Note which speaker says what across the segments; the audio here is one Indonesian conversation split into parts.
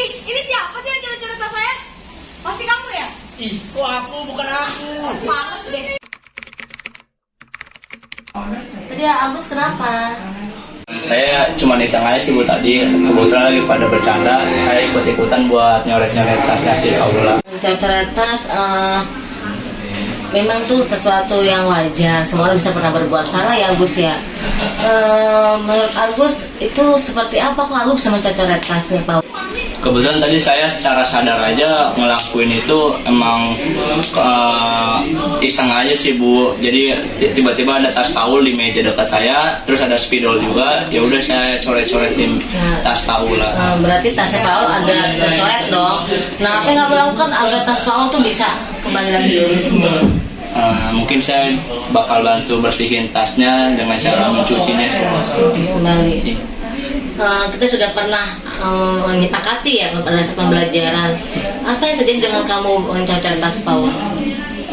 Speaker 1: ini siapa sih yang coret-coret tas saya? Pasti kamu ya?
Speaker 2: Ih, kok aku bukan aku.
Speaker 1: Banget deh.
Speaker 3: Tadi Agus kenapa?
Speaker 4: Saya cuma iseng aja sih Bu tadi, kebetulan lagi pada bercanda, saya ikut-ikutan buat nyoret-nyoret tasnya si Paula.
Speaker 3: Coret tas memang tuh sesuatu yang wajar. Semua orang bisa pernah berbuat salah ya Agus ya. Menurut Agus itu seperti apa kok Agus bisa mencoret tasnya Pak?
Speaker 4: Kebetulan tadi saya secara sadar aja ngelakuin itu emang iseng aja sih Bu. Jadi tiba-tiba ada tas Paul di meja dekat saya, terus ada spidol juga. Ya udah saya coret-coretin tas Paul lah.
Speaker 3: Berarti tasnya Paul ada tercoret dong. Nah apa yang kamu lakukan agar tas Paul tuh bisa kembali lagi seperti semula?
Speaker 4: Mungkin saya bakal bantu bersihin tasnya dengan cara mencucinya.
Speaker 3: Kembali. Kita sudah pernah menyepakati ya pada saat pembelajaran. Apa yang terjadi dengan kamu mencoret tas Paul?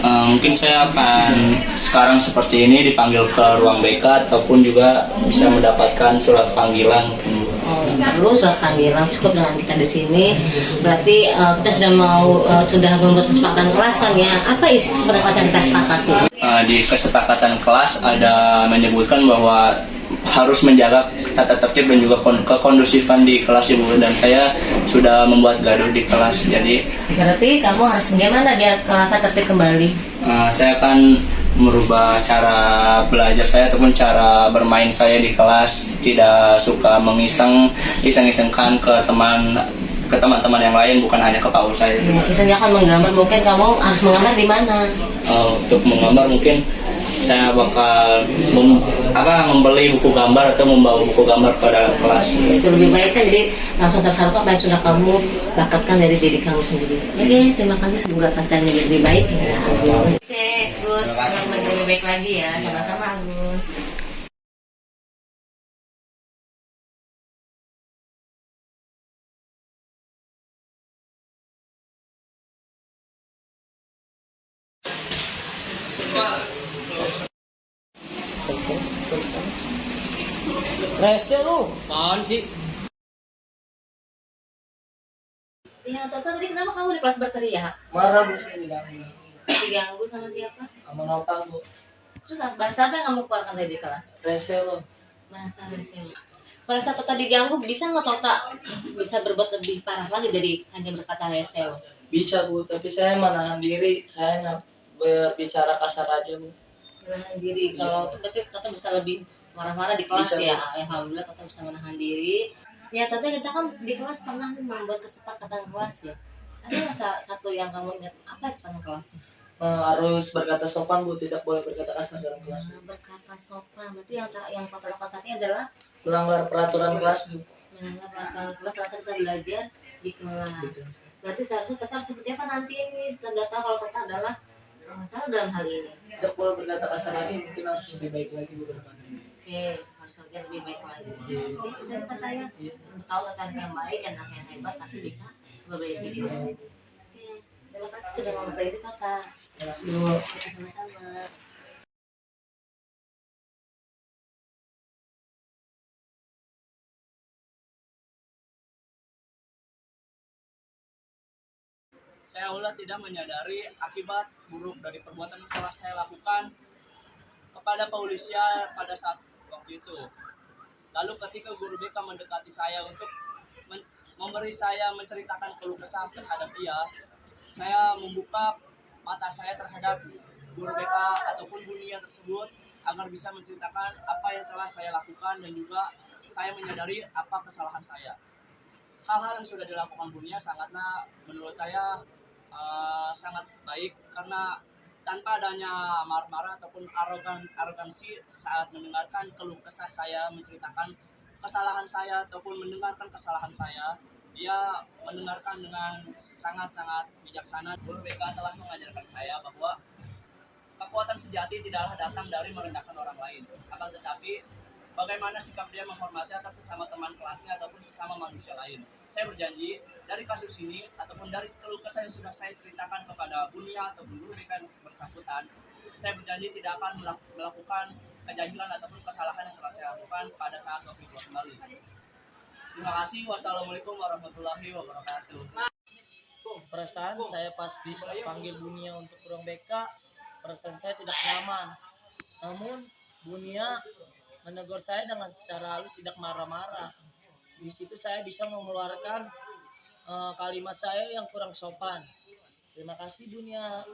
Speaker 4: Mungkin saya akan sekarang seperti ini dipanggil ke ruang BK ataupun juga bisa mendapatkan surat panggilan.
Speaker 3: Perlu surat panggilan, cukup dengan kita di sini. Berarti kita sudah membuat kesepakatan kelas kan ya? Apa isi kesepakatan kelas yang kita sepakati?
Speaker 4: Di kesepakatan kelas ada menyebutkan bahwa harus menjaga tata tertib dan juga kekondusifan di kelas Ibu, dan saya sudah membuat gaduh di kelas. Jadi
Speaker 3: berarti kamu harus bagaimana biar kelasnya tertib kembali?
Speaker 4: saya akan merubah cara belajar saya ataupun cara bermain saya di kelas. Tidak suka iseng-isengkan ke teman-teman yang lain, bukan hanya ke Paul saya.
Speaker 3: Misalnya akan menggambar, mungkin kamu harus menggambar di mana?
Speaker 4: Untuk menggambar mungkin saya bakal membeli buku gambar atau membawa buku gambar pada kelas.
Speaker 3: Itu lebih baik kan, jadi langsung tersalurkan apa yang sudah kamu bakatkan dari diri kamu sendiri. Oke, terima kasih, semoga katanya lebih baik ya Agus. Oke, Agus, selamat lebih baik lagi ya, sama-sama Agus.
Speaker 2: Rese lu, apaan sih?
Speaker 3: Ya, Toto tadi kenapa kamu di kelas berteriak?
Speaker 2: Marah Bu saya diganggu.
Speaker 3: Diganggu sama siapa?
Speaker 2: Sama nopal Bu.
Speaker 3: Terus bahasa apa yang kamu keluarkan tadi di kelas?
Speaker 2: Rese lu.
Speaker 3: Bahasa Indonesia. Pada saat Tota diganggu, bisa nggak Tota bisa berbuat lebih parah lagi dari hanya berkata resel?
Speaker 2: Bisa Bu, tapi saya menahan diri. Saya hanya berbicara kasar aja Bu.
Speaker 3: Menahan diri. Kalau berarti Tota bisa lebih marah-marah di kelas
Speaker 2: Bisa,
Speaker 3: ya.
Speaker 2: Bu.
Speaker 3: Alhamdulillah Tota bisa menahan diri. Ya Tota, kita kan di kelas pernah membuat kesepakatan kelas ya. Ada nggak satu yang kamu ingat, apa kesepakatan kelasnya?
Speaker 2: Harus berkata sopan Bu, tidak boleh berkata kasar dalam kelas Bu.
Speaker 3: Berkata sopan. Berarti yang Tota lakukan saat ini adalah
Speaker 2: Melanggar peraturan kelas Bu.
Speaker 3: melanggar peraturan kelas pada saat kita belajar di kelas. Berarti seharusnya Tota harus seperti apa nanti ini setelah data kalau Tota adalah salah dalam hal ini.
Speaker 2: Tidak boleh berkata kasar lagi, mungkin harus lebih baik lagi Bu ke depannya.
Speaker 3: Oke, harus lebih baik lagi. Itu saya Tota ya. Untuk tahu Tota yang baik, anak yang hebat pasti bisa memperbaiki diri sendiri. Oke, terima kasih sudah mau memperbaiki Tota.
Speaker 2: Terima kasih Bu.
Speaker 3: Oke, sama-sama.
Speaker 4: Saya ulah tidak menyadari akibat buruk dari perbuatan yang telah saya lakukan kepada Paulisia pada saat waktu itu. Lalu ketika guru BK mendekati saya untuk memberi saya menceritakan keluh kesah terhadap dia, saya membuka mata saya terhadap guru BK ataupun bunia tersebut agar bisa menceritakan apa yang telah saya lakukan, dan juga saya menyadari apa kesalahan saya. Hal-hal yang sudah dilakukan bunia sangatlah menurut saya sangat baik, karena tanpa adanya marah-marah ataupun arogansi saat mendengarkan keluh kesah saya, menceritakan kesalahan saya ataupun mendengarkan kesalahan saya, dia mendengarkan dengan sangat-sangat bijaksana. Guru BK telah mengajarkan saya bahwa kekuatan sejati tidaklah datang dari merendahkan orang lain, akan tetapi bagaimana sikap dia menghormati atas sesama teman kelasnya ataupun sesama manusia lain. Saya berjanji dari kasus ini ataupun dari keluh kesah yang sudah saya ceritakan kepada bunia ataupun guru BK yang bersangkutan, saya berjanji tidak akan melakukan kejahilan ataupun kesalahan yang telah saya lakukan pada saat waktu itu kembali. Terima kasih. Wassalamualaikum warahmatullahi wabarakatuh.
Speaker 2: Perasaan saya pas dipanggil Bunia untuk ruang BK, perasaan saya tidak nyaman. Namun Bunia menegur saya dengan secara halus, tidak marah-marah. Di situ saya bisa mengeluarkan kalimat saya yang kurang sopan. Terima kasih Bunia.